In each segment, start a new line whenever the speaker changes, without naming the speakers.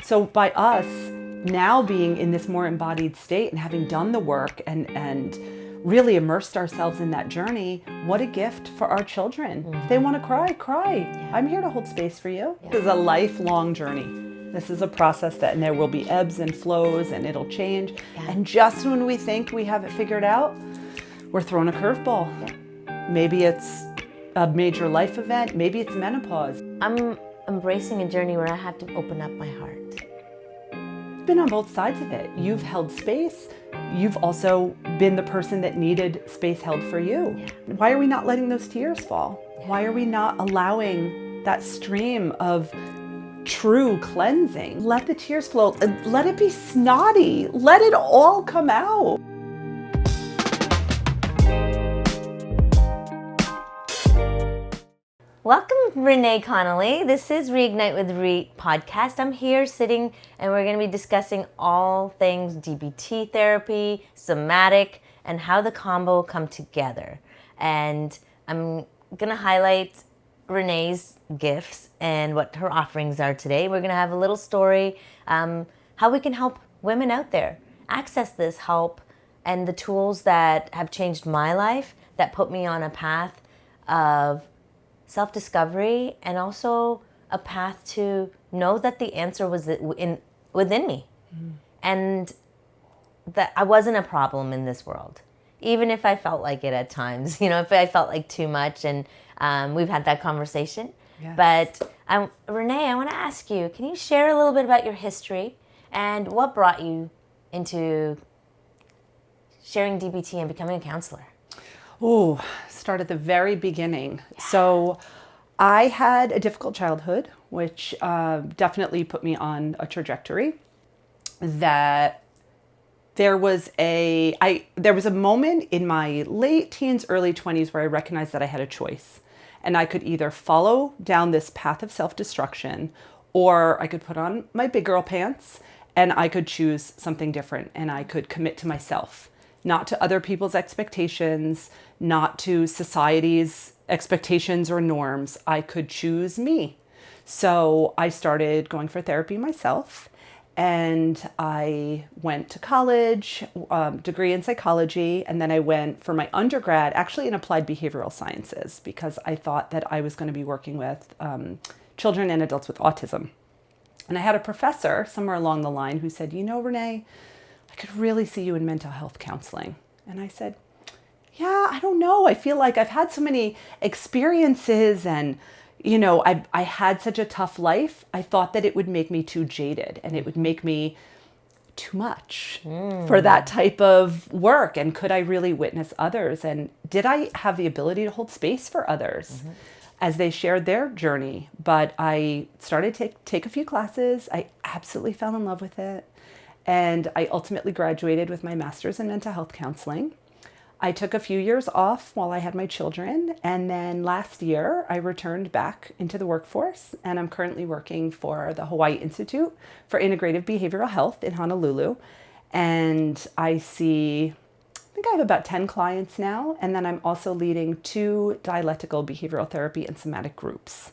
So by us now being in this more embodied state and having done the work and really immersed ourselves in that journey, what a gift for our children. If they want to cry, cry. Yeah. I'm here to hold space for you. Yeah. This is a lifelong journey. This is a process and there will be ebbs and flows and it'll change. Yeah. And just when we think we have it figured out, we're thrown a curveball. Yeah. Maybe it's a major life event. Maybe it's menopause.
I'm embracing a journey where I have to open up my heart.
Been on both sides of it. You've held space. You've also been the person that needed space held for you. Yeah. Why are we not letting those tears fall? Yeah. Why are we not allowing that stream of true cleansing? Let the tears flow. Let it be snotty. Let it all come out.
Welcome, René Connolly. This is Reignite with Re podcast. I'm here sitting and we're going to be discussing all things DBT therapy, somatic, and how the combo come together. And I'm going to highlight René's gifts and what her offerings are today. We're going to have a little story, how we can help women out there access this help and the tools that have changed my life, that put me on a path of self-discovery and also a path to know that the answer was within me. And that I wasn't a problem in this world, even if I felt like it at times, if I felt like too much. And we've had that conversation. Yes. But René, I want to ask you, can you share a little bit about your history and what brought you into sharing DBT and becoming a counselor?
Oh, start at the very beginning. Yeah. So I had a difficult childhood, which definitely put me on a trajectory that there was a moment in my late teens, early 20s where I recognized that I had a choice. And I could either follow down this path of self-destruction or I could put on my big girl pants and I could choose something different and I could commit to myself. Not to other people's expectations, not to society's expectations or norms. I could choose me. So I started going for therapy myself and I went to college, degree in psychology, and then I went for my undergrad actually in applied behavioral sciences because I thought that I was going to be working with children and adults with autism. And I had a professor somewhere along the line who said, René, I could really see you in mental health counseling. And I said, yeah, I don't know. I feel like I've had so many experiences and, I had such a tough life. I thought that it would make me too jaded and it would make me too much for that type of work. And could I really witness others? And did I have the ability to hold space for others as they shared their journey? But I started to take a few classes. I absolutely fell in love with it. And I ultimately graduated with my master's in mental health counseling. I took a few years off while I had my children. And then last year, I returned back into the workforce. And I'm currently working for the Hawaiʻi Institute for Integrative Behavioral Health in Honolulu. And I think I have about 10 clients now. And then I'm also leading 2 dialectical behavioral therapy and somatic groups.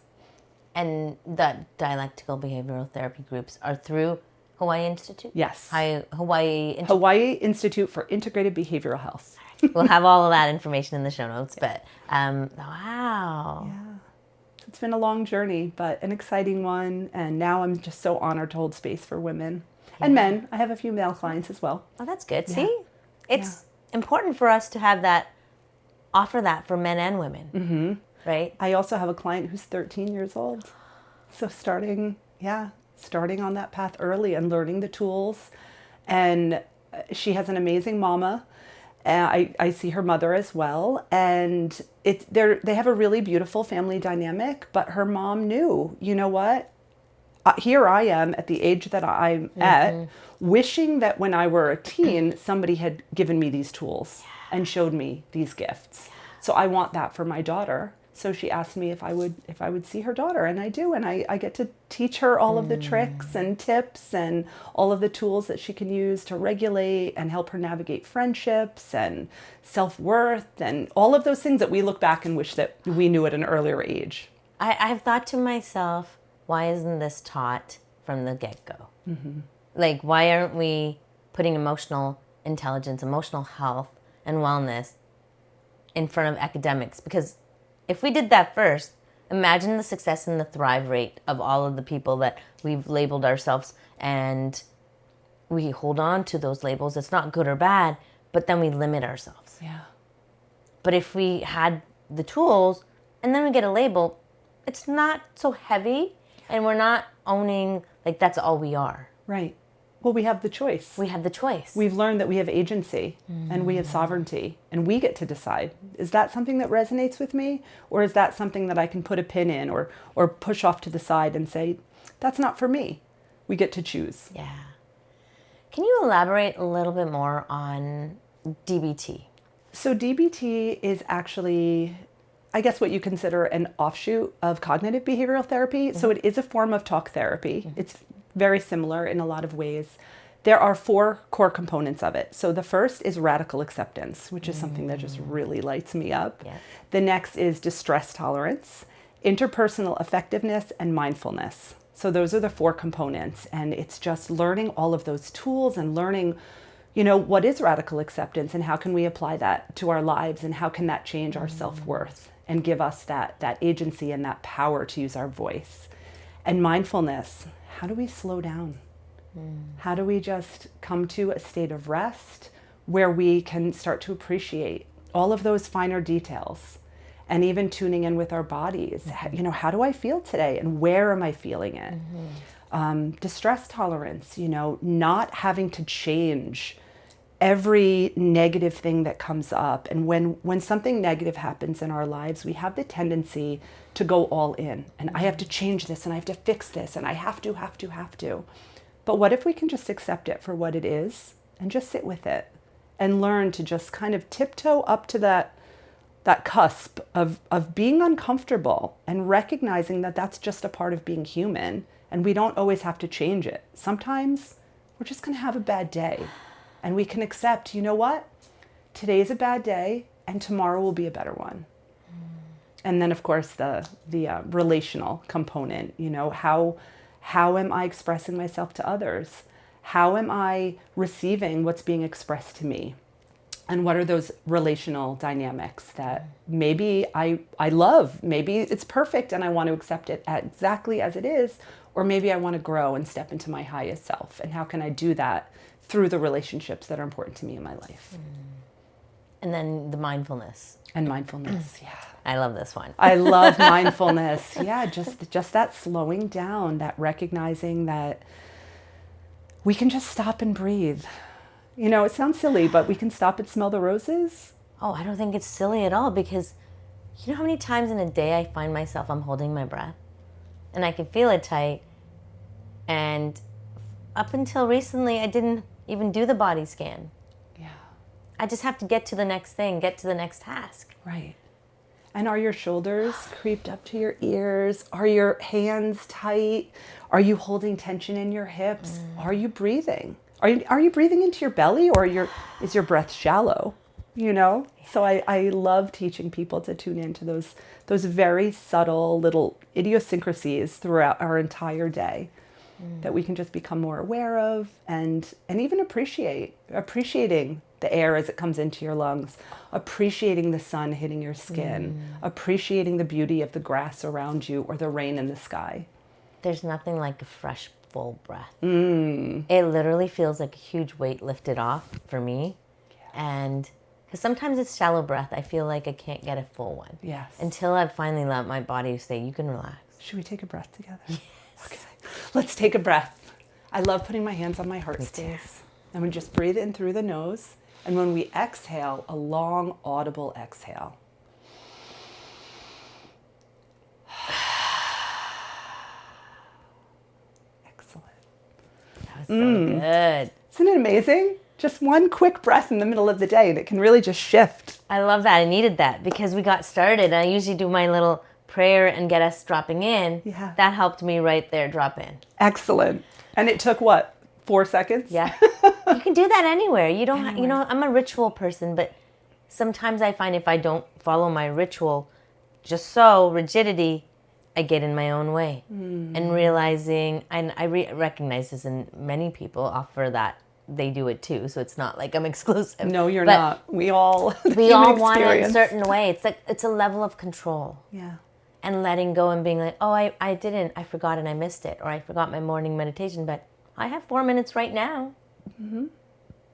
And the dialectical behavioral therapy groups are through Hawaiʻi Institute?
Yes.
Hawaiʻi
Institute for Integrative Behavioral Health.
We'll have all of that information in the show notes, but wow.
Yeah. It's been a long journey, but an exciting one. And now I'm just so honored to hold space for women and men. I have a few male clients as well.
Oh, that's good. Yeah. See, it's important for us to offer that for men and women, right?
I also have a client who's 13 years old. So starting on that path early and learning the tools. And she has an amazing mama. I see her mother as well. And they have a really beautiful family dynamic, but her mom knew, what? Here I am at the age that I'm at, wishing that when I were a teen, somebody had given me these tools and showed me these gifts. So I want that for my daughter. So she asked me if I would see her daughter, and I do, and I get to teach her all of the tricks and tips and all of the tools that she can use to regulate and help her navigate friendships and self-worth and all of those things that we look back and wish that we knew at an earlier age.
I've thought to myself, why isn't this taught from the get-go. Like, why aren't we putting emotional intelligence, emotional health, and wellness in front of academics? Because if we did that first, imagine the success and the thrive rate of all of the people that we've labeled ourselves, and we hold on to those labels. It's not good or bad, but then we limit ourselves.
Yeah.
But if we had the tools and then we get a label, it's not so heavy, and we're not owning like that's all we are.
Right. Well, we have the choice.
We have the choice.
We've learned that we have agency and we have sovereignty, and we get to decide, is that something that resonates with me, or is that something that I can put a pin in or push off to the side and say, that's not for me. We get to choose.
Yeah. Can you elaborate a little bit more on DBT?
So DBT is actually, I guess, what you consider an offshoot of cognitive behavioral therapy. So it is a form of talk therapy. It's very similar in a lot of ways. There are 4 core components of it. So the first is radical acceptance, which is something that just really lights me up.
Yeah.
The next is distress tolerance, interpersonal effectiveness, and mindfulness. So those are the 4 components. And it's just learning all of those tools and learning, what is radical acceptance and how can we apply that to our lives, and how can that change our self-worth and give us that agency and that power to use our voice. And mindfulness, how do we slow down? How do we just come to a state of rest where we can start to appreciate all of those finer details, and even tuning in with our bodies? How do I feel today, and where am I feeling it? Distress tolerance, not having to change every negative thing that comes up. And when something negative happens in our lives, we have the tendency to go all in, and I have to change this, and I have to fix this, and I have to. But what if we can just accept it for what it is and just sit with it and learn to just kind of tiptoe up to that cusp of being uncomfortable and recognizing that that's just a part of being human, and we don't always have to change it. Sometimes we're just going to have a bad day, and we can accept, today's a bad day and tomorrow will be a better one. And then, of course, the relational component, how am I expressing myself to others? How am I receiving what's being expressed to me? And what are those relational dynamics that maybe I love? Maybe it's perfect and I want to accept it exactly as it is, or maybe I want to grow and step into my highest self. And how can I do that through the relationships that are important to me in my life?
And then the mindfulness.
And mindfulness, yeah.
I love this one.
I love mindfulness. Yeah, just that slowing down, that recognizing that we can just stop and breathe. It sounds silly, but we can stop and smell the roses.
Oh, I don't think it's silly at all, because you know how many times in a day I find myself, I'm holding my breath and I can feel it tight. And up until recently, I didn't even do the body scan.
Yeah.
I just have to get to the next thing, get to the next task.
Right. And are your shoulders creeped up to your ears? Are your hands tight? Are you holding tension in your hips? Are you breathing? Are you breathing into your belly, or is your breath shallow? So I love teaching people to tune into those very subtle little idiosyncrasies throughout our entire day that we can just become more aware of and even appreciating the air as it comes into your lungs, appreciating the sun hitting your skin, appreciating the beauty of the grass around you or the rain in the sky.
There's nothing like a fresh, full breath. It literally feels like a huge weight lifted off for me. Yeah. And because sometimes it's shallow breath, I feel like I can't get a full one.
Yes.
Until I've finally let my body say, you can relax.
Should we take a breath together?
Yes.
Okay. Let's take a breath. I love putting my hands on my heart space. And we just breathe in through the nose. And when we exhale, a long, audible exhale. Excellent.
That was so good.
Isn't it amazing? Just one quick breath in the middle of the day that can really just shift.
I love that. I needed that because we got started. I usually do my little prayer and get us dropping in.
Yeah.
That helped me right there drop in.
Excellent. And it took what? 4 seconds?
Yeah. You can do that anywhere. You don't, I'm a ritual person, but sometimes I find if I don't follow my ritual, rigidity, I get in my own way. And realizing, and I recognize this in many people offer that they do it too. So it's not like I'm exclusive.
No, you're
But
not. We all
we all want it in a certain way. It's like, it's a level of control.
Yeah.
And letting go and being like, oh, I forgot and I missed it. Or I forgot my morning meditation, but I have 4 minutes right now.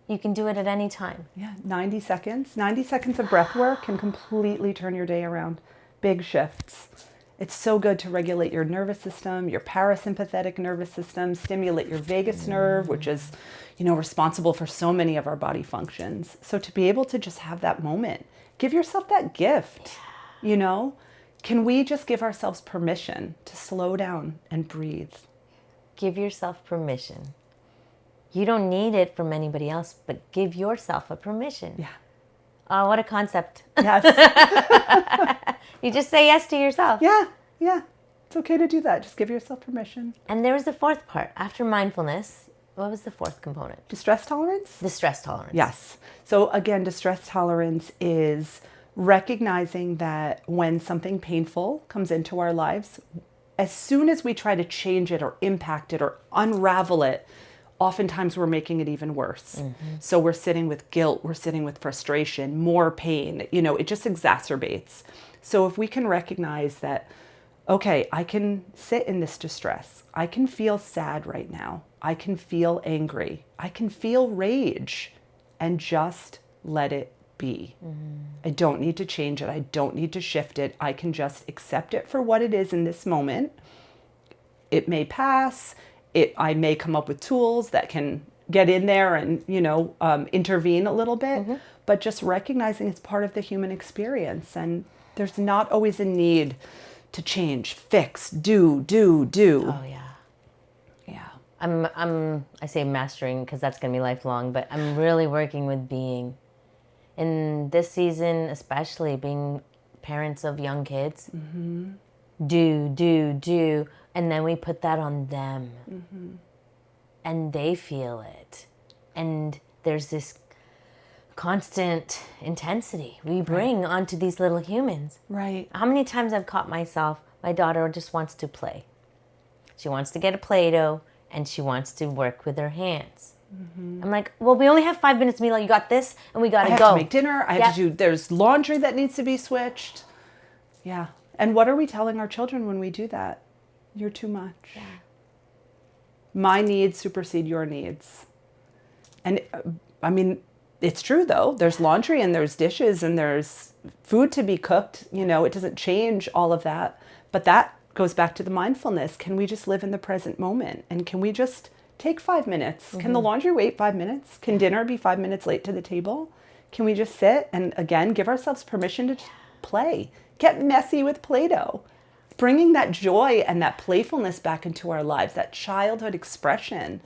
You can do it at any time.
Yeah, 90 seconds. 90 seconds of breath work can completely turn your day around. Big shifts. It's so good to regulate your nervous system, your parasympathetic nervous system, stimulate your vagus nerve, which is, responsible for so many of our body functions. So to be able to just have that moment, give yourself that gift, Can we just give ourselves permission to slow down and breathe?
Give yourself permission. You don't need it from anybody else, but give yourself a permission.
Yeah.
Oh, what a concept.
Yes.
You just say yes to yourself.
Yeah. It's okay to do that. Just give yourself permission.
And there was the fourth part. After mindfulness, what was the fourth component?
Distress tolerance?
Distress tolerance.
Yes. So again, distress tolerance is recognizing that when something painful comes into our lives, as soon as we try to change it or impact it or unravel it, oftentimes we're making it even worse. So we're sitting with guilt, we're sitting with frustration, more pain, it just exacerbates. So if we can recognize that, okay, I can sit in this distress. I can feel sad right now. I can feel angry. I can feel rage, and just let it be. I don't need to change it. I don't need to shift it. I can just accept it for what it is in this moment. It may pass. I may come up with tools that can get in there and, intervene a little bit, but just recognizing it's part of the human experience. And there's not always a need to change, fix, do.
Oh, yeah.
Yeah.
I say mastering because that's going to be lifelong, but I'm really working with being. In this season, especially being parents of young kids, do. And then we put that on them. And they feel it. And there's this constant intensity we bring onto these little humans.
Right.
How many times I've caught myself, my daughter just wants to play. She wants to get a Play-Doh and she wants to work with her hands. I'm like, well, we only have 5 minutes, Mila. You got this, and we got to go.
I have to make dinner. I have to do, there's laundry that needs to be switched. Yeah. And what are we telling our children when we do that? You're too much.
Yeah.
My needs supersede your needs. And it's true though. There's laundry and there's dishes and there's food to be cooked. It doesn't change all of that. But that goes back to the mindfulness. Can we just live in the present moment? And can we just take 5 minutes? Can the laundry wait 5 minutes? Can dinner be 5 minutes late to the table? Can we just sit and, again, give ourselves permission to play? Get messy with Play-Doh. Bringing that joy and that playfulness back into our lives, that childhood expression.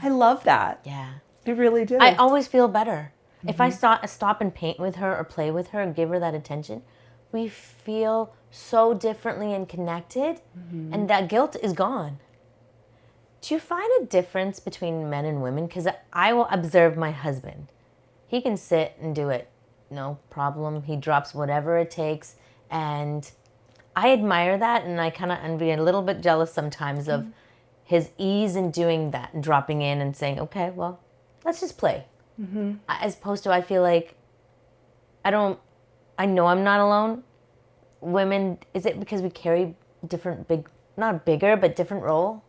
I love that.
Yeah.
I really do.
I always feel better. If I stop and paint with her or play with her and give her that attention, we feel so differently and connected, and that guilt is gone. Do you find a difference between men and women? Because I will observe my husband. He can sit and do it, no problem. He drops whatever it takes. And I admire that, and I kind of envy, a little bit jealous sometimes of his ease in doing that and dropping in and saying, okay, well, let's just play. As opposed to, I feel like I know I'm not alone. Women, is it because we carry not bigger, but different role?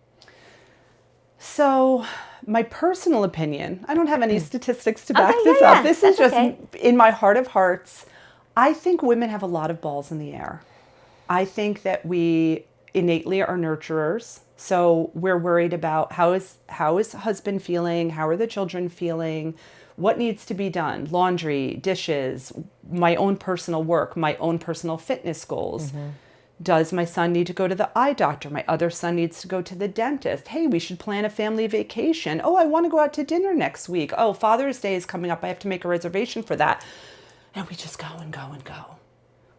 So my personal opinion, I don't have any statistics to back this up. This is just in my heart of hearts. I think women have a lot of balls in the air. I think that we innately are nurturers. So we're worried about how is husband feeling? How are the children feeling? What needs to be done? Laundry, dishes, my own personal work, my own personal fitness goals. Does my son need to go to the eye doctor? My other son needs to go to the dentist. Hey, we should plan a family vacation. Oh, I want to go out to dinner next week. Oh, Father's Day is coming up. I have to make a reservation for that. And we just go and go and go.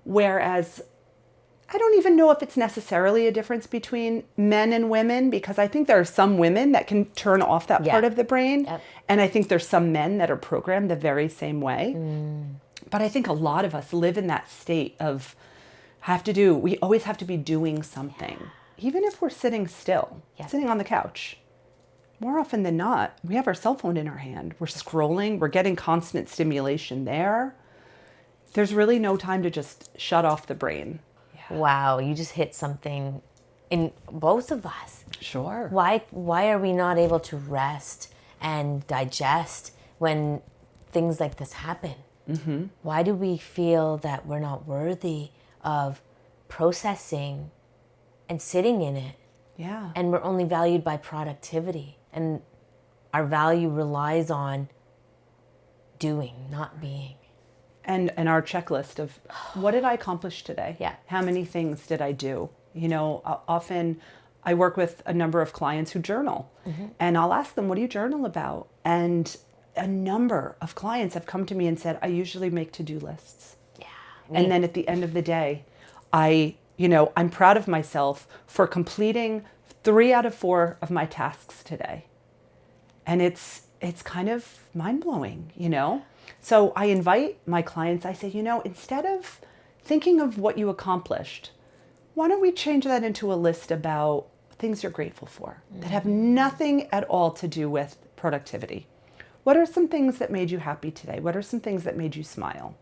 Whereas I don't even know if it's necessarily a difference between men and women, because I think there are some women that can turn off that part of the brain. And I think there's some men that are programmed the very same way. But I think a lot of us live in that state of We always have to be doing something. Even if we're sitting still, sitting on the couch. More often than not, we have our cell phone in our hand. We're scrolling, we're getting constant stimulation there. There's really no time to just shut off the brain.
Wow, you just hit something in both of us.
Sure.
Why are we not able to rest and digest when things like this happen? Mm-hmm. Why do we feel that we're not worthy of processing and sitting in it?
Yeah.
And we're only valued by productivity. And our value relies on doing, not being.
And our checklist of what did I accomplish today?
Yeah.
How many things did I do? Often I work with a number of clients who journal. Mm-hmm. And I'll ask them, what do you journal about? And a number of clients have come to me and said, I usually make to-do lists.
Yeah.
And then at the end of the day, I'm proud of myself for completing 3 out of 4 of my tasks today. And it's kind of mind-blowing, So I invite my clients, I say, instead of thinking of what you accomplished, why don't we change that into a list about things you're grateful for that have nothing at all to do with productivity? What are some things that made you happy today? What are some things that made you smile?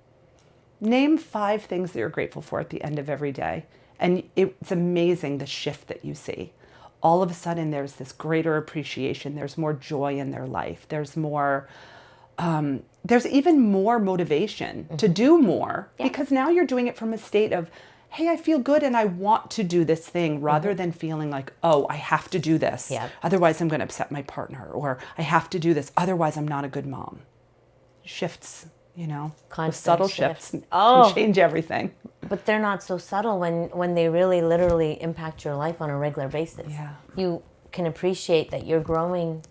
Name 5 things that you're grateful for at the end of every day. And it's amazing the shift that you see. All of a sudden, there's this greater appreciation. There's more joy in their life. There's even more motivation to do more because now you're doing it from a state of, hey, I feel good and I want to do this thing rather than feeling like, oh, I have to do this. Otherwise, I'm going to upset my partner, or I have to do this. Otherwise, I'm not a good mom. Shifts.
Constant
subtle shifts can change everything.
But they're not so subtle when they really literally impact your life on a regular basis.
Yeah.
You can appreciate that you're growing,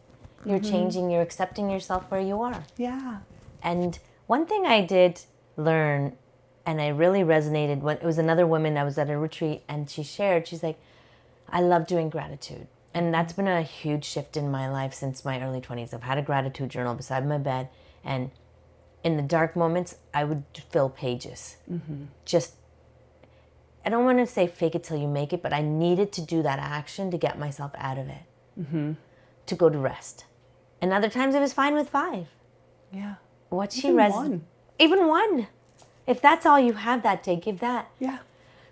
you're changing, you're accepting yourself where you are.
Yeah.
And one thing I did learn, and I really resonated, when it was another woman, I was at a retreat, and she's like, I love doing gratitude. And that's been a huge shift in my life since my early 20s. I've had a gratitude journal beside my bed, and in the dark moments, I would fill pages. Just, I don't want to say fake it till you make it, but I needed to do that action to get myself out of it, to go to rest. And other times it was fine with 5.
Yeah.
What she
one.
Even 1. If that's all you have that day, give that.
Yeah.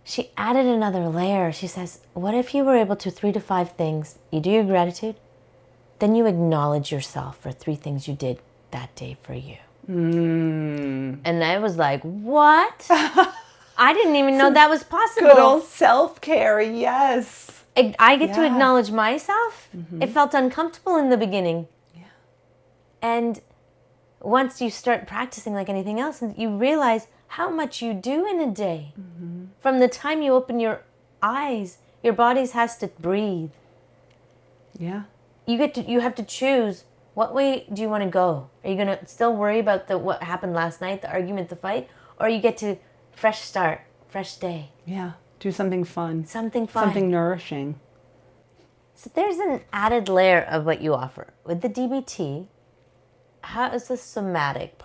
She added another layer. She says, what if you were able to 3 to 5 things? You do your gratitude, then you acknowledge yourself for 3 things you did that day for you. And I was like, what? I didn't even know that was possible.
Good old self-care, yes.
I get to acknowledge myself. It felt uncomfortable in the beginning.
Yeah.
And once you start practicing like anything else, you realize how much you do in a day. From the time you open your eyes, your body has to breathe.
Yeah.
You have to choose, what way do you want to go? Are you going to still worry about what happened last night, the argument, the fight? Or you get to fresh start, fresh day.
Yeah. Do something fun.
Something fun.
Something nourishing.
So there's an added layer of what you offer. With the DBT, how is the somatic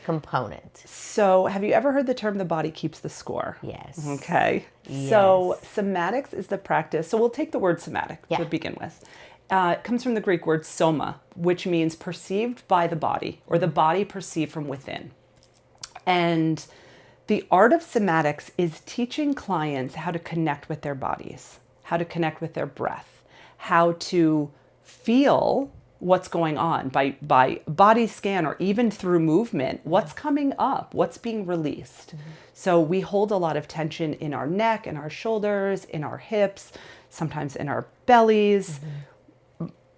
component?
So have you ever heard the term the body keeps the score?
Yes.
Okay.
Yes.
So somatics is the practice. So we'll take the word somatic to begin with. It comes from the Greek word soma, which means perceived by the body, or the body perceived from within. And the art of somatics is teaching clients how to connect with their bodies, how to connect with their breath, how to feel what's going on by body scan, or even through movement, what's coming up, what's being released. So we hold a lot of tension in our neck, in our shoulders, in our hips, sometimes in our bellies.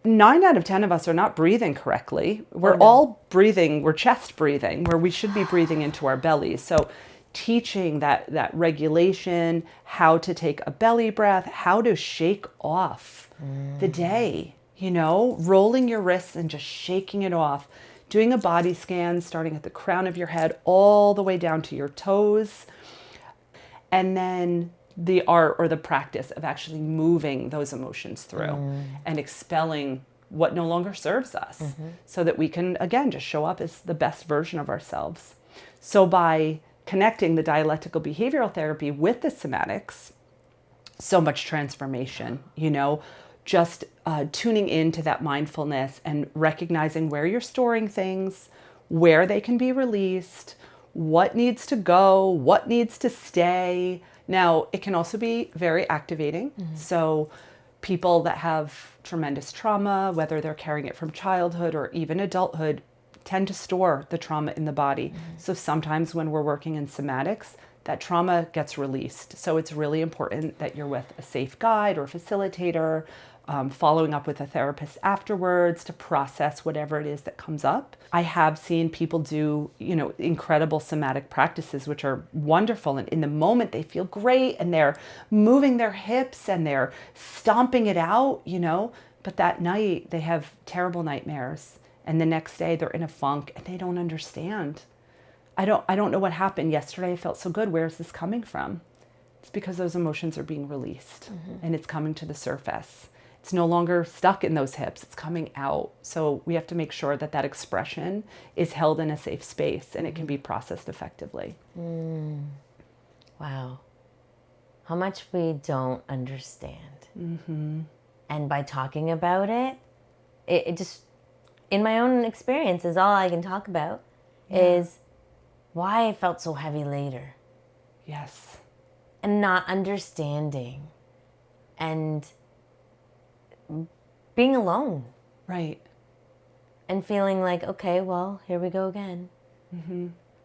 9 out of 10 of us are not breathing correctly. We're all breathing, we're chest breathing, where we should be breathing into our bellies. So teaching that regulation, how to take a belly breath, how to shake off the day, rolling your wrists and just shaking it off, doing a body scan, starting at the crown of your head all the way down to your toes. And then the art or the practice of actually moving those emotions through and expelling what no longer serves us so that we can, again, just show up as the best version of ourselves. So by connecting the dialectical behavioral therapy with the somatics, so much transformation, just tuning into that mindfulness and recognizing where you're storing things, where they can be released, what needs to go, what needs to stay. Now, it can also be very activating. So people that have tremendous trauma, whether they're carrying it from childhood or even adulthood, tend to store the trauma in the body. So sometimes when we're working in somatics, that trauma gets released. So it's really important that you're with a safe guide or facilitator, following up with a therapist afterwards to process whatever it is that comes up. I have seen people do, incredible somatic practices, which are wonderful. And in the moment they feel great and they're moving their hips and they're stomping it out, but that night they have terrible nightmares. And the next day they're in a funk and they don't understand. I don't know what happened yesterday. I felt so good. Where is this coming from? It's because those emotions are being released and it's coming to the surface. It's no longer stuck in those hips. It's coming out. So we have to make sure that that expression is held in a safe space and it can be processed effectively.
Wow. How much we don't understand. And by talking about it, it just, in my own experience, is all I can talk about is why I felt so heavy later.
Yes.
And not understanding. And being alone.
Right.
And feeling like, okay, well, here we go again.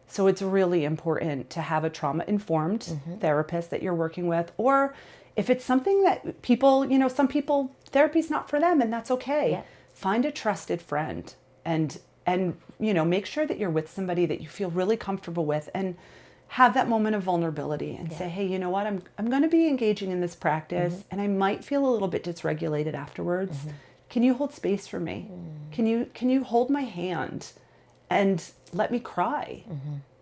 So it's really important to have a trauma-informed therapist that you're working with. Or if it's something that people, some people, therapy's not for them, and that's okay.
Yeah.
Find a trusted friend and make sure that you're with somebody that you feel really comfortable with, and have that moment of vulnerability and say, hey, you know what, I'm going to be engaging in this practice and I might feel a little bit dysregulated afterwards. Can you hold space for me? Can you hold my hand and let me cry?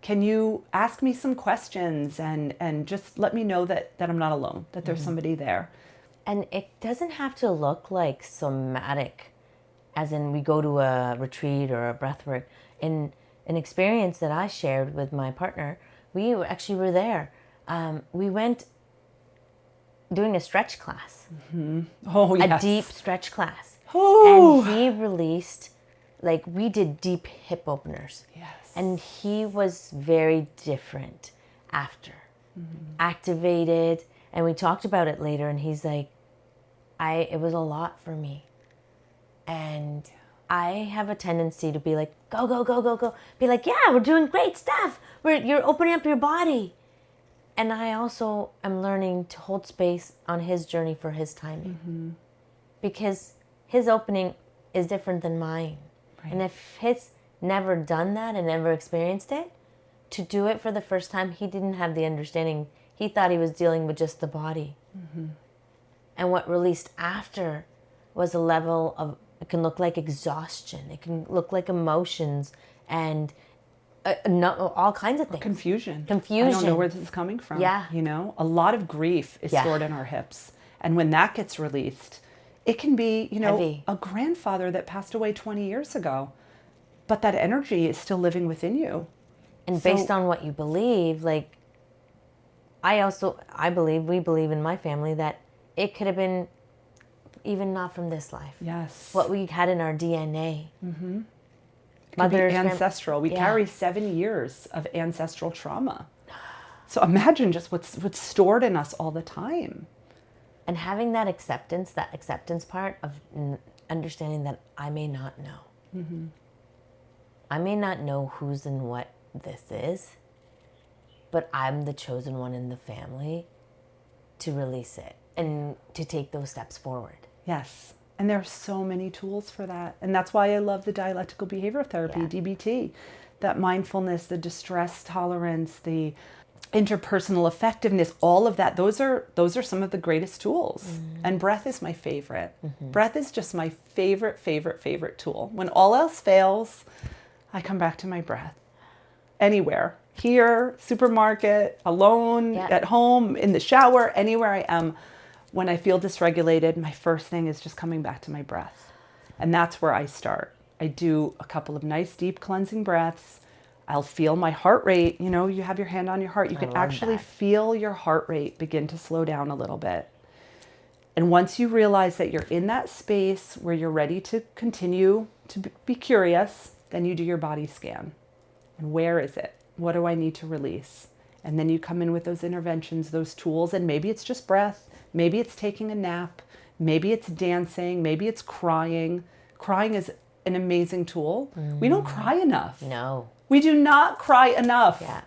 Can you ask me some questions and just let me know that I'm not alone, that there's somebody there?
And it doesn't have to look like somatic, as in we go to a retreat or a breathwork. In an experience that I shared with my partner, we actually were there. We went doing a stretch class.
Oh, yes.
A deep stretch class.
Oh.
And he released, we did deep hip openers.
Yes.
And he was very different after. Activated. And we talked about it later, and he's like, it was a lot for me. And I have a tendency to be like, go, go, go, go, go. Be like, yeah, we're doing great stuff. You're opening up your body. And I also am learning to hold space on his journey for his timing. Because his opening is different than mine. Right. And if he's never done that and never experienced it, to do it for the first time, he didn't have the understanding. He thought he was dealing with just the body. And what released after was a level of, it can look like exhaustion. It can look like emotions and all kinds of things.
Confusion. I
Confusion.
don't know where this is coming from.
Yeah.
A lot of grief is stored in our hips. And when that gets released, it can be,
Heavy.
a grandfather that passed away 20 years ago, but that energy is still living within you.
And based on what you believe, we believe in my family that it could have been even not from this life.
Yes.
What we had in our DNA.
It could be ancestral. We carry 7 years of ancestral trauma. So imagine just what's stored in us all the time.
And having that acceptance part of understanding that I may not know. I may not know who's and what this is, but I'm the chosen one in the family to release it and to take those steps forward.
Yes. And there are so many tools for that. And that's why I love the dialectical behavioral therapy, DBT, that mindfulness, the distress tolerance, the interpersonal effectiveness, all of that. Those are some of the greatest tools. And breath is my favorite. Breath is just my favorite tool. When all else fails, I come back to my breath. Anywhere. Here, supermarket, alone, at home, in the shower, anywhere I am. When I feel dysregulated, my first thing is just coming back to my breath. And that's where I start. I do a couple of nice deep cleansing breaths. I'll feel my heart rate. You know, you have your hand on your heart. You can actually feel your heart rate begin to slow down a little bit. And once you realize that you're in that space where you're ready to continue to be curious, then you do your body scan. And where is it? What do I need to release? And then you come in with those interventions, those tools, and maybe it's just breath. Maybe it's taking a nap. Maybe it's dancing. Maybe it's crying. Crying is an amazing tool. We don't cry enough.
No.
We do not cry enough.
Yeah.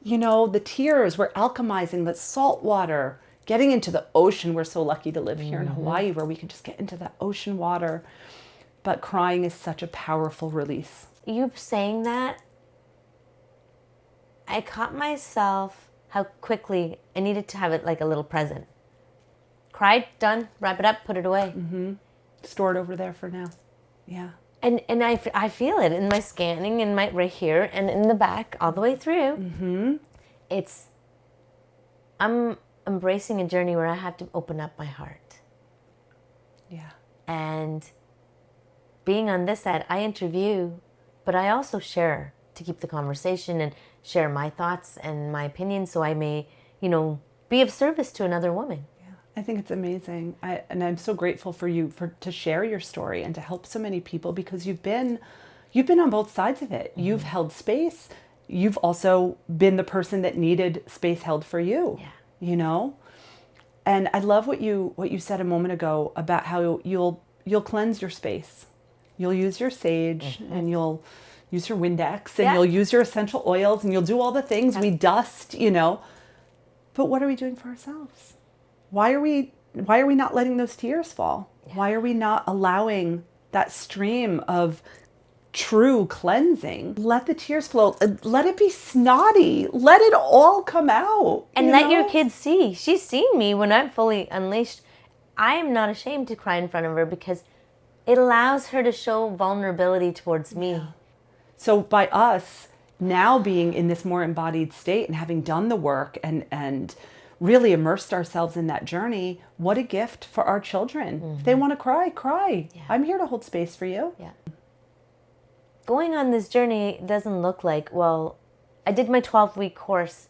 You know, the tears, we're alchemizing the salt water, getting into the ocean. We're so lucky to live here in Hawaii where we can just get into that ocean water. But crying is such a powerful release.
You saying that, I caught myself how quickly I needed to have it like a little present. Cried, done, wrap it up, put it away.
Store it over there for now. Yeah.
And I feel it in my scanning, in my right here and in the back, all the way through. I'm embracing a journey where I have to open up my heart.
Yeah.
And being on this side, I interview, but I also share to keep the conversation and share my thoughts and my opinions so I may, be of service to another woman.
Yeah. I think it's amazing. And I'm so grateful for you to share your story and to help so many people because you've been on both sides of it. You've held space. You've also been the person that needed space held for you.
Yeah.
You know? And I love what you said a moment ago about how you'll cleanse your space. You'll use your sage and you'll use your Windex and you'll use your essential oils and you'll do all the things we dust, But what are we doing for ourselves? Why are we not letting those tears fall? Yeah. Why are we not allowing that stream of true cleansing? Let the tears flow. Let it be snotty. Let it all come out.
And let your kids see. She's seen me when I'm fully unleashed. I am not ashamed to cry in front of her because it allows her to show vulnerability towards me. Yeah.
So by us now being in this more embodied state and having done the work and really immersed ourselves in that journey, what a gift for our children. If they want to cry, cry. Yeah. I'm here to hold space for you.
Yeah. Going on this journey doesn't look like, well, I did my 12-week course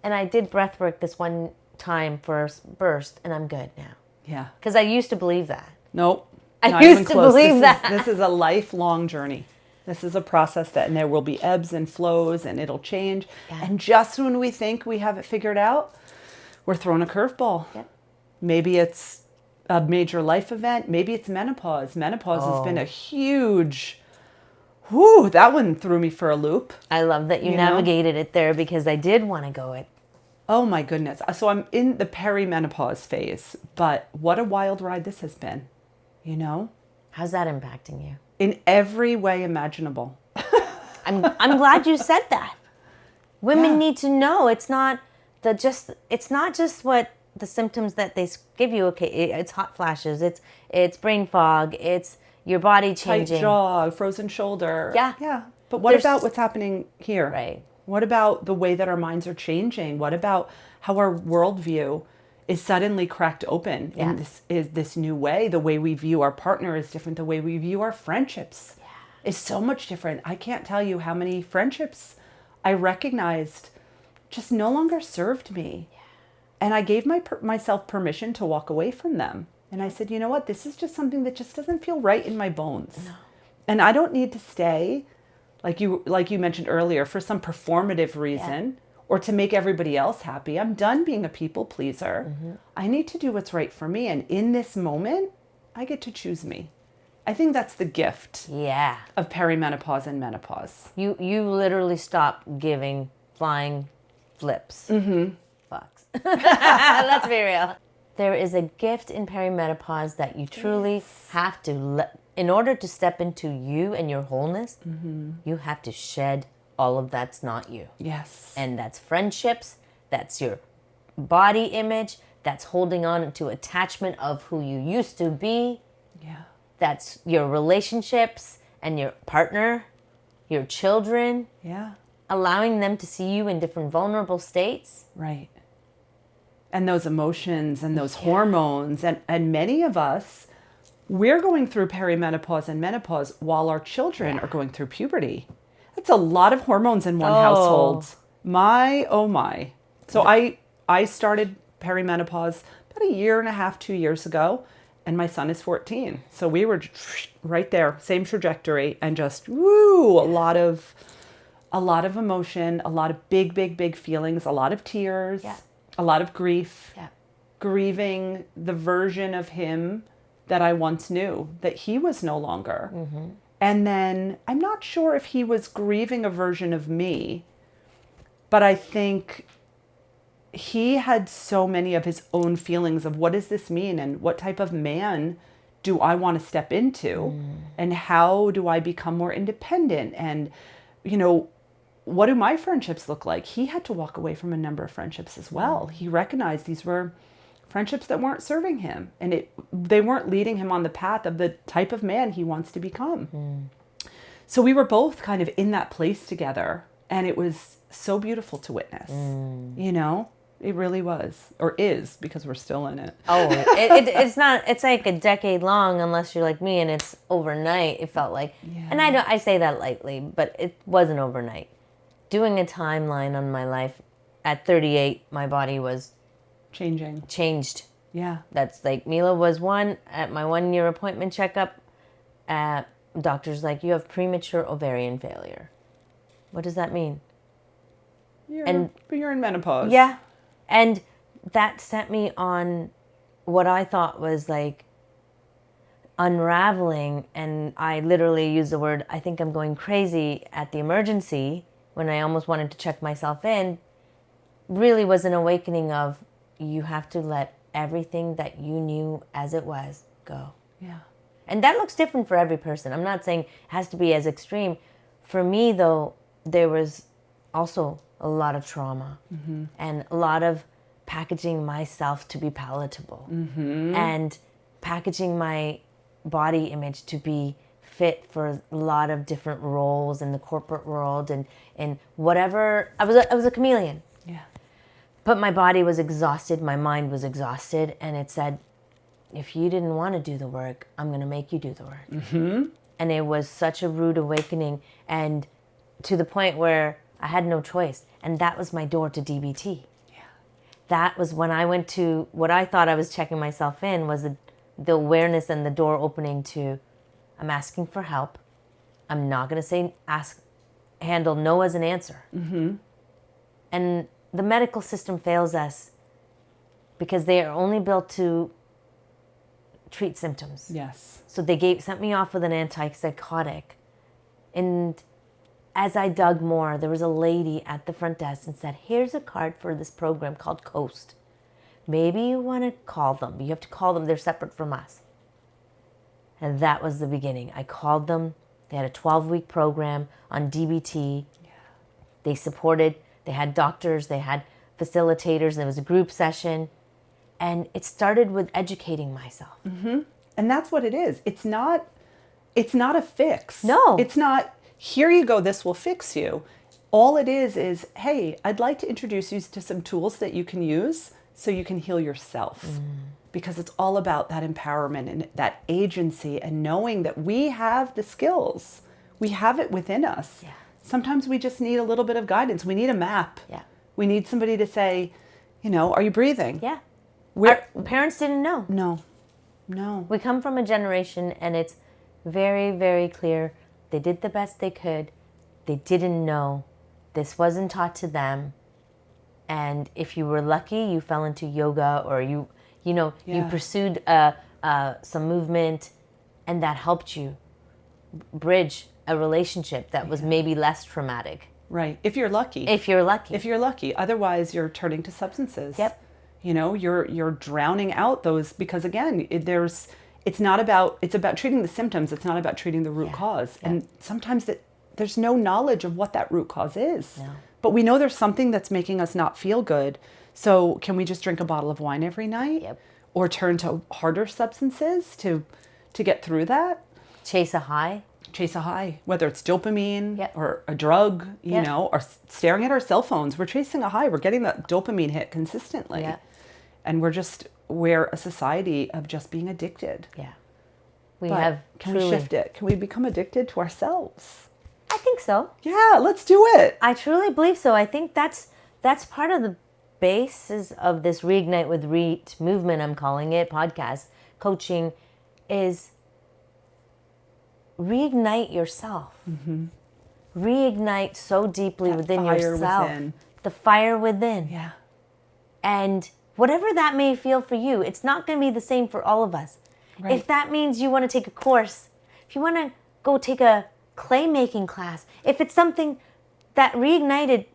and I did breathwork this one time for a burst and I'm good now.
Yeah.
Because I used to believe that.
Nope.
I used to believe that.
This is a lifelong journey. This is a process and there will be ebbs and flows and it'll change. Yeah. And just when we think we have it figured out, we're thrown a curveball. Yeah. Maybe it's a major life event. Maybe it's menopause. Menopause has been a huge, that one threw me for a loop.
I love that you navigated it there because I did want to go it.
Oh my goodness. So I'm in the perimenopause phase, but what a wild ride this has been,
How's that impacting you?
In every way imaginable.
I'm glad you said that. Women need to know it's not just what the symptoms that they give you. Okay, it's hot flashes, it's brain fog, it's your body changing.
Tight jaw, frozen shoulder.
Yeah.
Yeah. But what about what's happening here?
Right.
What about the way that our minds are changing? What about how our worldview is suddenly cracked open in this new way? The way we view our partner is different. The way we view our friendships is so much different. I can't tell you how many friendships I recognized just no longer served me. Yeah. And I gave myself permission to walk away from them. And I said, you know what? This is just something that just doesn't feel right in my bones. No. And I don't need to stay, like you mentioned earlier, for some performative reason or to make everybody else happy. I'm done being a people pleaser. I need to do what's right for me. And in this moment, I get to choose me. I think that's the gift of perimenopause and menopause.
You literally stop giving flying flips. Fucks. Let's be real. There is a gift in perimenopause that you truly have to, in order to step into you and your wholeness, you have to shed all of that's not you.
Yes.
And that's friendships, that's your body image, that's holding on to attachment of who you used to be.
Yeah.
That's your relationships and your partner, your children.
Yeah.
Allowing them to see you in different vulnerable states.
Right. And those emotions and those hormones. And many of us, we're going through perimenopause and menopause while our children are going through puberty. It's a lot of hormones in one household. My, oh my. So I started perimenopause about a year and a half, 2 years ago, and my son is 14. So we were right there, same trajectory, and just woo, a lot of emotion, a lot of big feelings, a lot of tears, a lot of grief, grieving the version of him that I once knew, that he was no longer. And then I'm not sure if he was grieving a version of me, but I think he had so many of his own feelings of what does this mean and what type of man do I want to step into and how do I become more independent, and what do my friendships look like? He had to walk away from a number of friendships as well. He recognized these were friendships that weren't serving him, and they weren't leading him on the path of the type of man he wants to become. So we were both kind of in that place together, and it was so beautiful to witness. It really was, or is, because we're still in it.
It's not, it's like a decade long unless you're like me, and it's overnight, it felt like. And I say that lightly, but it wasn't overnight. Doing a timeline on my life, at 38, my body was changed.
Yeah.
That's like, Mila was one, at my 1 year appointment checkup, doctor's like, you have premature ovarian failure. What does that mean?
You're in menopause.
Yeah. And that set me on what I thought was like unraveling. And I literally used the word, I think I'm going crazy, at the emergency when I almost wanted to check myself in. Really was an awakening of, you have to let everything that you knew as it was go.
Yeah.
And that looks different for every person. I'm not saying it has to be as extreme. For me, though, there was also a lot of trauma and a lot of packaging myself to be palatable and packaging my body image to be fit for a lot of different roles in the corporate world and whatever. I was a chameleon.
Yeah.
But my body was exhausted, my mind was exhausted, and it said, if you didn't want to do the work, I'm going to make you do the work. And it was such a rude awakening, and to the point where I had no choice. And that was my door to DBT.
Yeah.
That was when I went to what I thought I was checking myself in, was the awareness and the door opening to, I'm asking for help. I'm not going to handle no as an answer. And the medical system fails us because they are only built to treat symptoms.
Yes.
So they sent me off with an antipsychotic. And as I dug more, there was a lady at the front desk and said, here's a card for this program called Coast. Maybe you want to call them. You have to call them. They're separate from us. And that was the beginning. I called them. They had a 12-week program on DBT. Yeah. They supported. They had doctors. They had facilitators. There was a group session. And it started with educating myself.
And that's what it is. It's not a fix.
No.
It's not, here you go, this will fix you. All it is, hey, I'd like to introduce you to some tools that you can use so you can heal yourself. Because it's all about that empowerment and that agency and knowing that we have the skills. We have it within us.
Yeah.
Sometimes we just need a little bit of guidance. We need a map.
Yeah.
We need somebody to say, are you breathing?
Yeah. Our parents didn't know.
No.
We come from a generation, and it's very, very clear. They did the best they could. They didn't know. This wasn't taught to them. And if you were lucky, you fell into yoga, or you pursued some movement, and that helped you bridge a relationship that was maybe less traumatic.
Right. If you're lucky.
If you're lucky.
Otherwise, you're turning to substances.
Yep.
You're drowning out those, because again, it's about treating the symptoms. It's not about treating the root cause. Yeah. And sometimes there's no knowledge of what that root cause is.
No.
But we know there's something that's making us not feel good. So can we just drink a bottle of wine every night?
Yep.
Or turn to harder substances to get through that?
Chase a high,
whether it's dopamine or a drug, or staring at our cell phones. We're chasing a high. We're getting that dopamine hit consistently.
Yeah.
And we're a society of just being addicted.
Yeah.
Can we shift it? Can we become addicted to ourselves?
I think so.
Yeah, let's do it.
I truly believe so. I think that's part of the basis of this Reignite with Reet movement, I'm calling it, podcast, coaching, is reignite yourself. Reignite so deeply within yourself.
Within.
The fire within.
Yeah.
And whatever that may feel for you, it's not going to be the same for all of us.
Right.
If that means you want to take a course, if you want to go take a clay making class, if it's something that reignited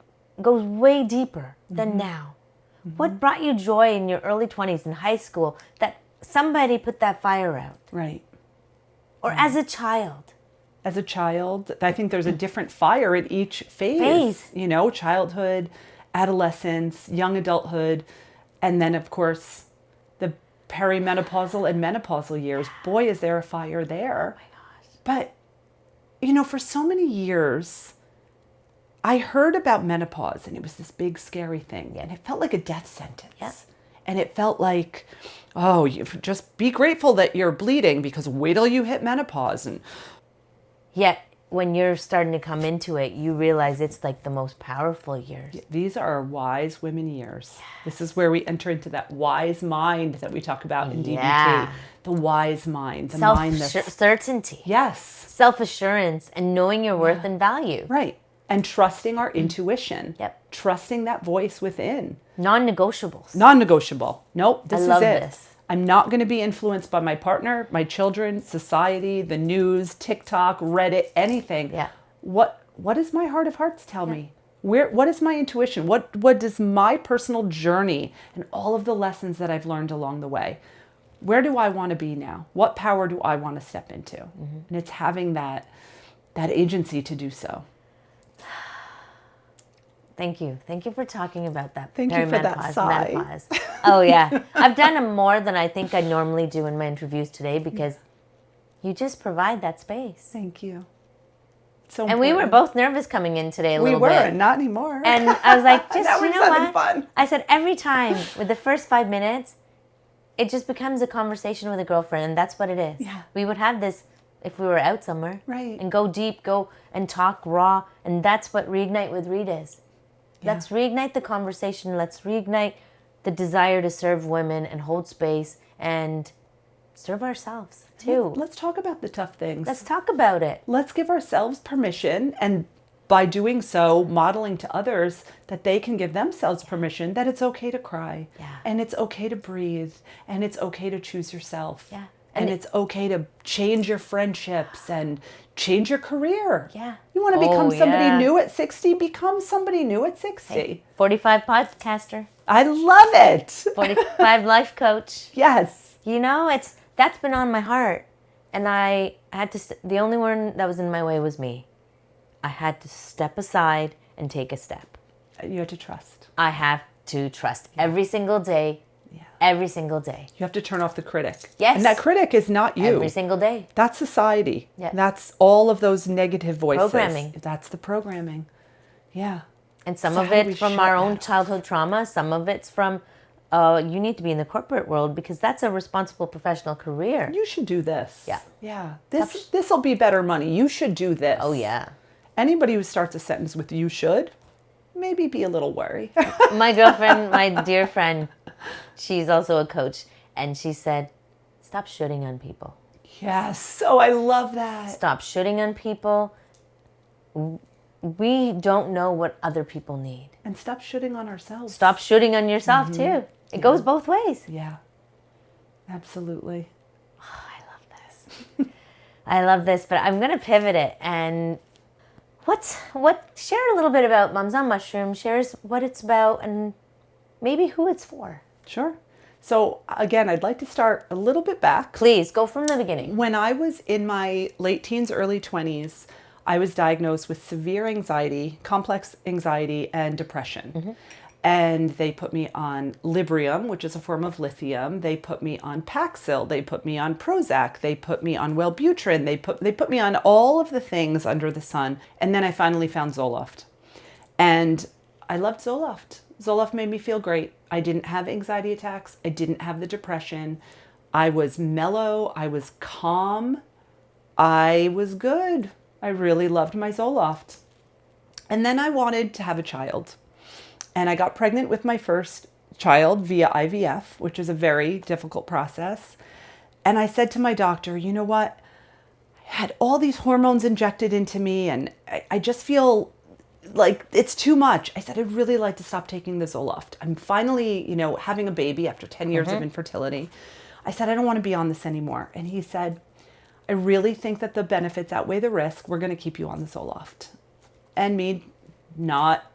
goes way deeper than now. What brought you joy in your early 20s in high school that somebody put that fire out?
Right.
Or as a child?
As a child, I think there's a different fire in each phase. You know, childhood, adolescence, young adulthood, and then, of course, the perimenopausal and menopausal years. Boy, is there a fire there.
Oh my gosh.
But, you know, for so many years, I heard about menopause, and it was this big, scary thing. And it felt like a death sentence.
Yeah.
And it felt like, oh, you just be grateful that you're bleeding because wait till you hit menopause. And
Yet, when you're starting to come into it, you realize it's like the most powerful years.
these are wise women years. This is where we enter into that wise mind that we talk about in DBT.
Yeah.
The wise mind, the mind that's...
Self-certainty.
Yes.
Self-assurance and knowing your worth and value.
Right. And trusting our intuition.
Yep.
Trusting that voice within.
Non-negotiables.
Non-negotiable. Nope, this
I
is
love
it.
this.
I'm not going to be influenced by my partner, my children, society, the news, TikTok, Reddit, anything.
Yeah.
What does my heart of hearts tell me? What is my intuition? What does my personal journey and all of the lessons that I've learned along the way? Where do I want to be now? What power do I want to step into? And it's having that agency to do so.
Thank you. Thank you for talking about that.
Thank you for that
Perimenopause,
sigh.
menopause. Oh, yeah. I've done more than I think I normally do in my interviews today because you just provide that space.
Thank you. So
And we were
important.
both nervous coming in today a little
We were,
bit.
and not anymore.
And I was like, just,
Now
you
we're
know
having
what?
fun.
I said, every time with the first 5 minutes, it just becomes a conversation with a girlfriend, and that's what it is.
Yeah.
We would have this if we were out somewhere.
Right.
And go deep, go and talk raw, and that's what Reignite with Reed is. Let's reignite the conversation. Let's reignite the desire to serve women and hold space and serve ourselves too.
Let's talk about the tough things.
Let's talk about it.
Let's give ourselves permission, and by doing so, modeling to others that they can give themselves permission that it's okay to cry.
Yeah.
And it's okay to breathe. And it's okay to choose yourself.
Yeah.
And
And
it's okay to change your friendships and change your career.
Yeah.
You want to become somebody
yeah.
new at 60? Become somebody new at 60.
Hey, 45 podcaster,
I love it.
45 life coach.
Yes.
You know, that's been on my heart. And I had to, the only one that was in my way was me. I had to step aside and take a step.
You have to trust.
I have to trust every single day.
Yeah.
Every single day.
You have to turn off the critic.
Yes.
And that critic is not you.
Every single day.
That's society.
Yeah.
That's all of those negative voices.
Programming.
That's the programming. Yeah.
And some
So
of
how do we
it's from
shut
our
that
own
off?
childhood trauma. Some of it's from, you need to be in the corporate world because that's a responsible professional career.
You should do this.
Yeah.
Yeah. This will be better money. You should do this.
Oh, yeah.
Anybody who starts a sentence with you should, maybe be a little worried.
My girlfriend, my dear friend, she's also a coach. And she said, stop shooting on people.
Yes. Oh, I love that.
Stop shooting on people. We don't know what other people need.
And stop shooting on ourselves.
Stop shooting on yourself, too. It goes both ways.
Yeah. Absolutely.
Oh, I love this. I love this, but I'm going to pivot it. And share a little bit about Mums on Mushrooms, share what it's about and maybe who it's for.
Sure. So again, I'd like to start a little bit back.
Please, go from the beginning.
When I was in my late teens, early 20s, I was diagnosed with severe anxiety, complex anxiety, and depression. And they put me on Librium, which is a form of lithium. They put me on Paxil. They put me on Prozac. They put me on Wellbutrin. They put me on all of the things under the sun. And then I finally found Zoloft. And I loved Zoloft. Zoloft made me feel great. I didn't have anxiety attacks. I didn't have the depression. I was mellow. I was calm. I was good. I really loved my Zoloft. And then I wanted to have a child. And I got pregnant with my first child via IVF, which is a very difficult process. And I said to my doctor, you know what? I had all these hormones injected into me, and I just feel like it's too much. I said, I'd really like to stop taking the Zoloft. I'm finally, having a baby after 10 years of infertility. I said, I don't want to be on this anymore. And he said, I really think that the benefits outweigh the risk. We're going to keep you on the Zoloft. And me not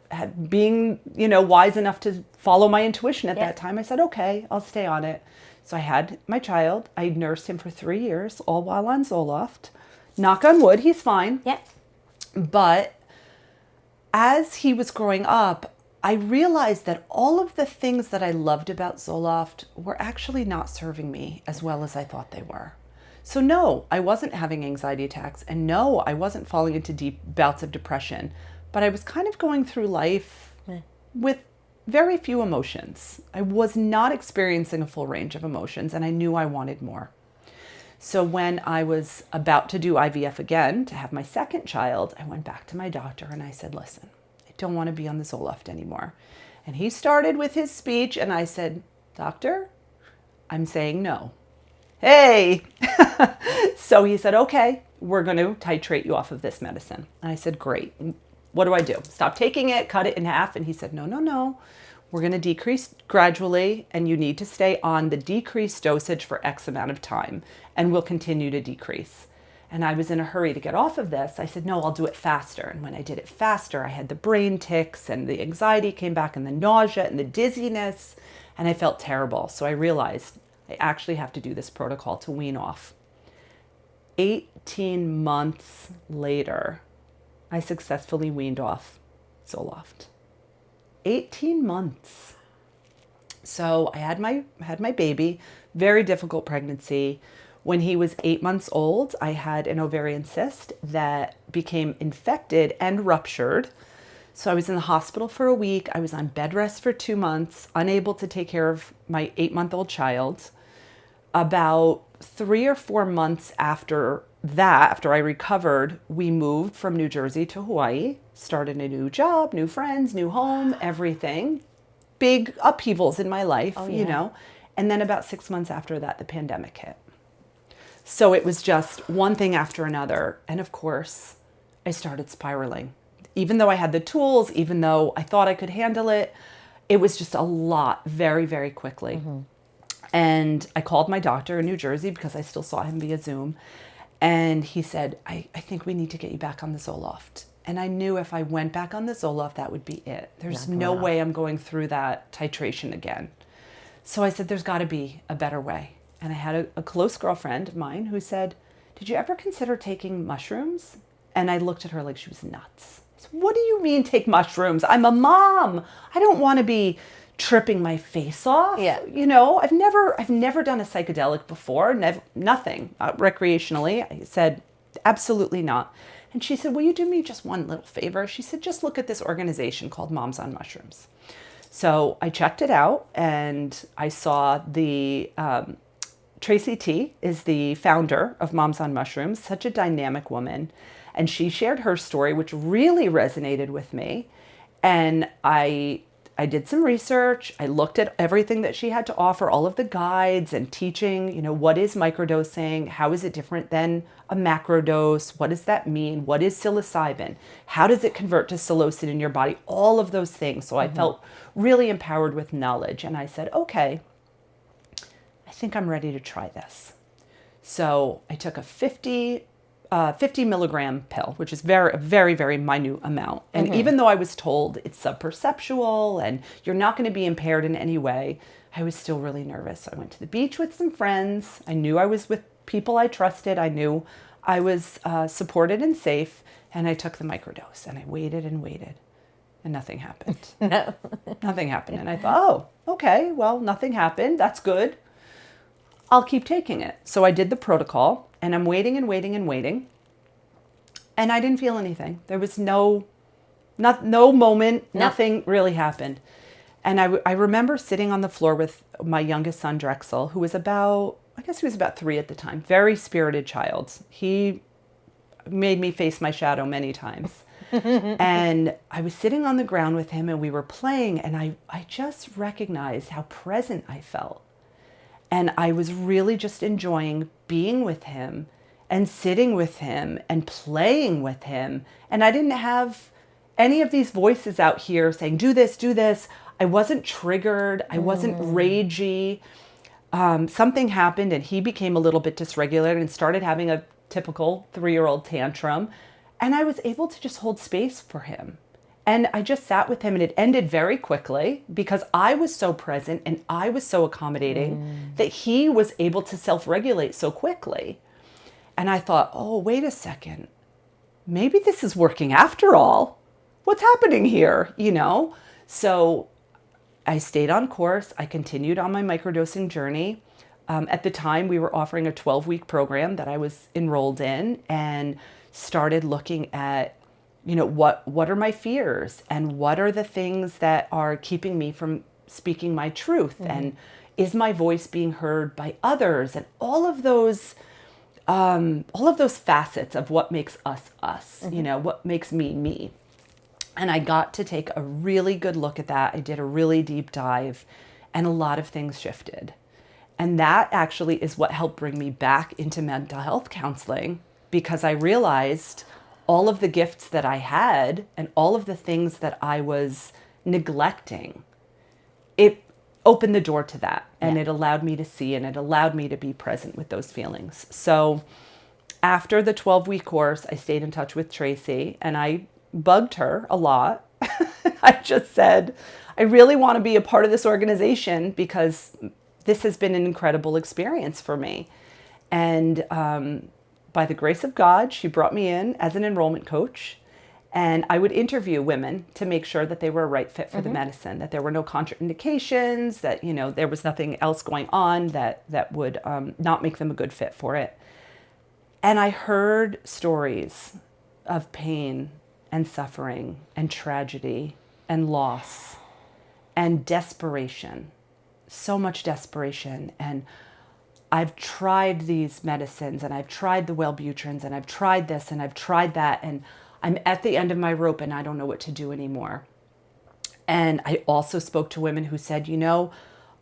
being, wise enough to follow my intuition at that time, I said, okay, I'll stay on it. So I had my child. I nursed him for 3 years, all while on Zoloft. Knock on wood, he's fine.
Yep.
But as he was growing up, I realized that all of the things that I loved about Zoloft were actually not serving me as well as I thought they were. So no, I wasn't having anxiety attacks, and no, I wasn't falling into deep bouts of depression, but I was kind of going through life with very few emotions. I was not experiencing a full range of emotions, and I knew I wanted more. So when I was about to do IVF again to have my second child, I went back to my doctor and I said, listen, I don't want to be on the Zoloft anymore. And he started with his speech, and I said, doctor, I'm saying no. Hey! So he said, okay, we're going to titrate you off of this medicine. And I said, great. What do I do? Stop taking it, cut it in half? And he said, no. We're going to decrease gradually, and you need to stay on the decreased dosage for X amount of time, and we'll continue to decrease. And I was in a hurry to get off of this. I said, no, I'll do it faster. And when I did it faster, I had the brain tics, and the anxiety came back, and the nausea, and the dizziness, and I felt terrible. So I realized I actually have to do this protocol to wean off. 18 months later, I successfully weaned off Zoloft. 18 months. So I had my baby, very difficult pregnancy. When he was 8 months old, I had an ovarian cyst that became infected and ruptured. So I was in the hospital for a week. I was on bed rest for 2 months, unable to take care of my 8-month-old child. About 3 or 4 months after that, after I recovered, we moved from New Jersey to Hawaii, started a new job, new friends, new home, everything. Big upheavals in my life, And then about 6 months after that, the pandemic hit. So it was just one thing after another. And of course, I started spiraling. Even though I had the tools, even though I thought I could handle it, it was just a lot very, very quickly. Mm-hmm. And I called my doctor in New Jersey because I still saw him via Zoom. And he said, I think we need to get you back on the Zoloft. And I knew if I went back on the Zoloft, that would be it. There's no way I'm going through that titration again. So I said, there's got to be a better way. And I had a close girlfriend of mine who said, did you ever consider taking mushrooms? And I looked at her like she was nuts. I said, what do you mean take mushrooms? I'm a mom. I don't want to be tripping my face off.
Yeah.
I've never done a psychedelic before, nothing recreationally. I said, absolutely not. And she said, will you do me just one little favor? She said, just look at this organization called Moms on Mushrooms. So I checked it out, and I saw the Tracy T is the founder of Moms on Mushrooms, such a dynamic woman. And she shared her story, which really resonated with me. And I did some research. I looked at everything that she had to offer, all of the guides and teaching, what is microdosing? How is it different than a macrodose? What does that mean? What is psilocybin? How does it convert to psilocin in your body? All of those things. So I felt really empowered with knowledge. And I said, okay, I think I'm ready to try this. So I took a 50 milligram pill, which is a very, very minute amount. And even though I was told it's subperceptual and you're not going to be impaired in any way, I was still really nervous. So I went to the beach with some friends. I knew I was with people I trusted. I knew I was supported and safe. And I took the microdose, and I waited and waited, and nothing happened.
No.
Nothing happened. And I thought, oh, okay, well, nothing happened. That's good. I'll keep taking it. So I did the protocol, and I'm waiting and waiting and waiting. And I didn't feel anything. There was no moment, nothing really happened. And I remember sitting on the floor with my youngest son, Drexel, who was about 3 at the time, very spirited child. He made me face my shadow many times. And I was sitting on the ground with him and we were playing, and I just recognized how present I felt. And I was really just enjoying being with him and sitting with him and playing with him. And I didn't have any of these voices out here saying, do this, do this. I wasn't triggered. I wasn't ragey. Something happened and he became a little bit dysregulated and started having a typical 3-year-old tantrum. And I was able to just hold space for him. And I just sat with him, and it ended very quickly because I was so present and I was so accommodating that he was able to self-regulate so quickly. And I thought, oh, wait a second. Maybe this is working after all. What's happening here? So I stayed on course. I continued on my microdosing journey. At the time, we were offering a 12-week program that I was enrolled in, and started looking at, what are my fears and what are the things that are keeping me from speaking my truth, and is my voice being heard by others, and all of those facets of what makes us us, what makes me me. And I got to take a really good look at that. I did a really deep dive, and a lot of things shifted. And that actually is what helped bring me back into mental health counseling, because I realized all of the gifts that I had and all of the things that I was neglecting. It opened the door to that, and it allowed me to see, and it allowed me to be present with those feelings. So after the 12-week course, I stayed in touch with Tracy, and I bugged her a lot. I just said, I really want to be a part of this organization because this has been an incredible experience for me. And by the grace of God, she brought me in as an enrollment coach, and I would interview women to make sure that they were a right fit for the medicine, that there were no contraindications, that, there was nothing else going on that would not make them a good fit for it. And I heard stories of pain and suffering and tragedy and loss and desperation, so much desperation. And I've tried these medicines, and I've tried the Wellbutrins, and I've tried this, and I've tried that, and I'm at the end of my rope, and I don't know what to do anymore. And I also spoke to women who said,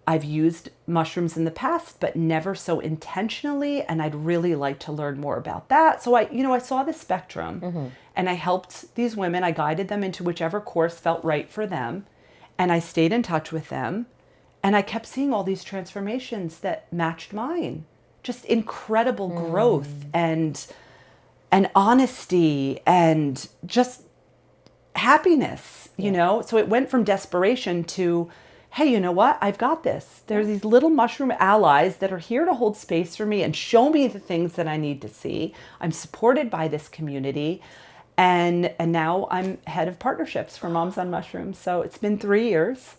I've used mushrooms in the past, but never so intentionally, and I'd really like to learn more about that. So I saw the spectrum, and I helped these women. I guided them into whichever course felt right for them, and I stayed in touch with them. And I kept seeing all these transformations that matched mine. Just incredible growth and honesty and just happiness, So it went from desperation to, hey, you know what? I've got this. There's these little mushroom allies that are here to hold space for me and show me the things that I need to see. I'm supported by this community. And now I'm head of partnerships for Moms on Mushrooms. So it's been 3 years.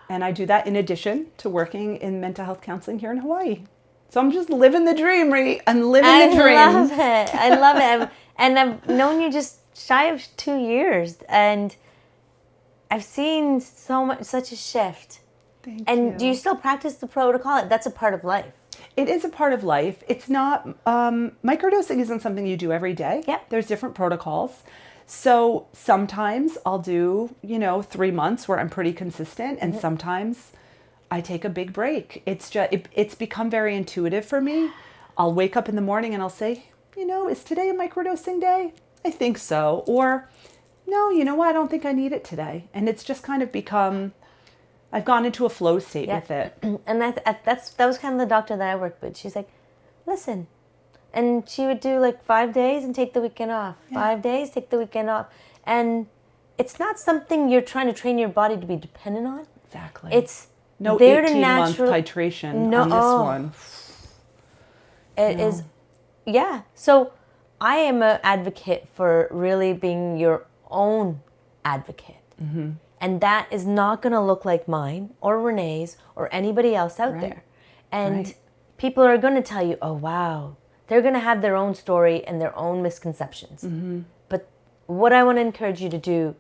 And I do that in addition to working in mental health counseling here in Hawaii. So I'm just living the dream, I'm living the dream.
I love it. I love it. And I've known you just shy of 2 years, and I've seen such a shift.
Thank you.
And do you still practice the protocol? That's a part of life.
It is a part of life. It's not, microdosing isn't something you do every day.
Yep.
There's different protocols. So sometimes I'll do, 3 months where I'm pretty consistent, and sometimes I take a big break. It's just, it's become very intuitive for me. I'll wake up in the morning and I'll say, is today a microdosing day? I think so. Or, no, I don't think I need it today. And it's just kind of become, I've gone into a flow state with it.
And that was kind of the doctor that I worked with. She's like, listen. And she would do 5 days and take the weekend off. Yeah. 5 days, take the weekend off. And it's not something you're trying to train your body to be dependent on.
Exactly.
It's
no
there
18-month titration on this one.
It is, yeah. So I am an advocate for really being your own advocate. And that is not going to look like mine or Renee's or anybody else out there. And people are going to tell you, oh, wow. They're going to have their own story and their own misconceptions. But what I want to encourage you to do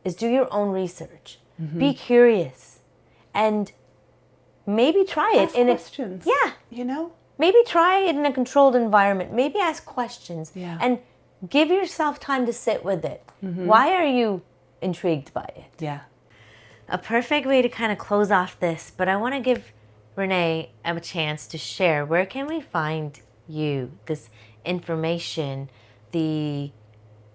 is do your own research. Be curious. And maybe try it
ask questions.
Yeah.
You know?
Maybe try it in a controlled environment. Maybe ask questions.
Yeah.
And give yourself time to sit with it. Why are you intrigued by it?
Yeah.
A perfect way to kind of close off this, but I want to give René a chance to share. Where can we find you, this information, and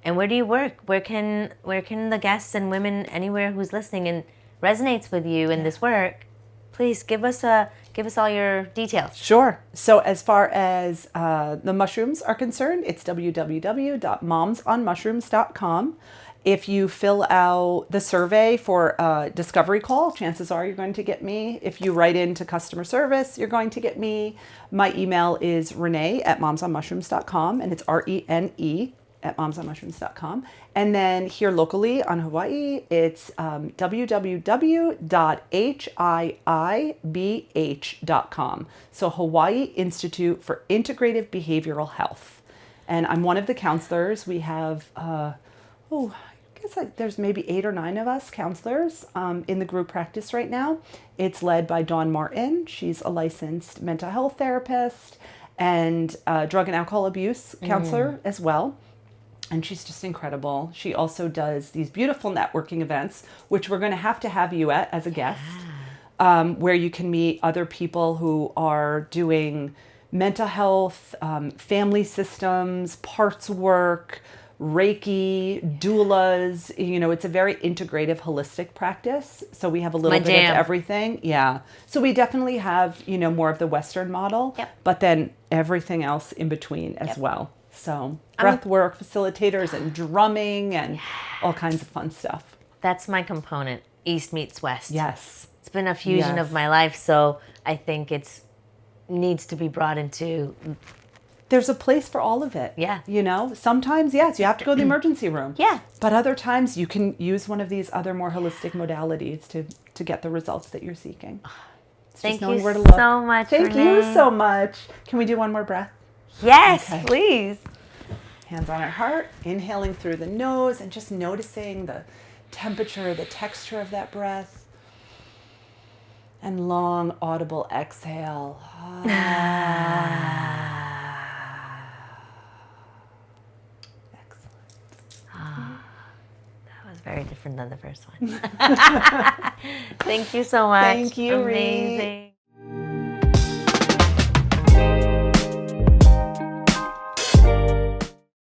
where do you work? Where can the guests and women anywhere who's listening and resonates with you in this work, please give us all your details.
Sure. So as far as the mushrooms are concerned, it's www.momsonmushrooms.com. If you fill out the survey for a discovery call, chances are you're going to get me. If you write into customer service, you're going to get me. My email is Renee@momsonmushrooms.com, and it's RENE@momsonmushrooms.com. And then here locally on Hawaii, it's www.hiibh.com. So Hawaii Institute for Integrative Behavioral Health. And I'm one of the counselors. We have, I guess there's maybe 8 or 9 of us counselors in the group practice right now. It's led by Dawn Martin. She's a licensed mental health therapist and drug and alcohol abuse counselor as well. And she's just incredible. She also does these beautiful networking events, which we're going to have you at as a guest, where you can meet other people who are doing mental health, family systems, parts work, Reiki, doulas. It's a very integrative, holistic practice. So we have a little bit of everything. Yeah. So we definitely have, more of the Western model, but then everything else in between as well. So breathwork facilitators and drumming and all kinds of fun stuff.
That's my component, East meets West.
Yes.
It's been a fusion of my life, so I think it's needs to be brought into...
There's a place for all of it.
Yeah.
Sometimes, yes, you have to go to the emergency room.
Yeah.
But other times you can use one of these other more holistic modalities to get the results that you're seeking.
Thank you so much,
Thank you so much. Can we do one more breath?
Yes, please.
Hands on our heart, inhaling through the nose and just noticing the temperature, the texture of that breath. And long, audible exhale.
That was very different than the first one. Thank you so much.
Thank you,
Amazing.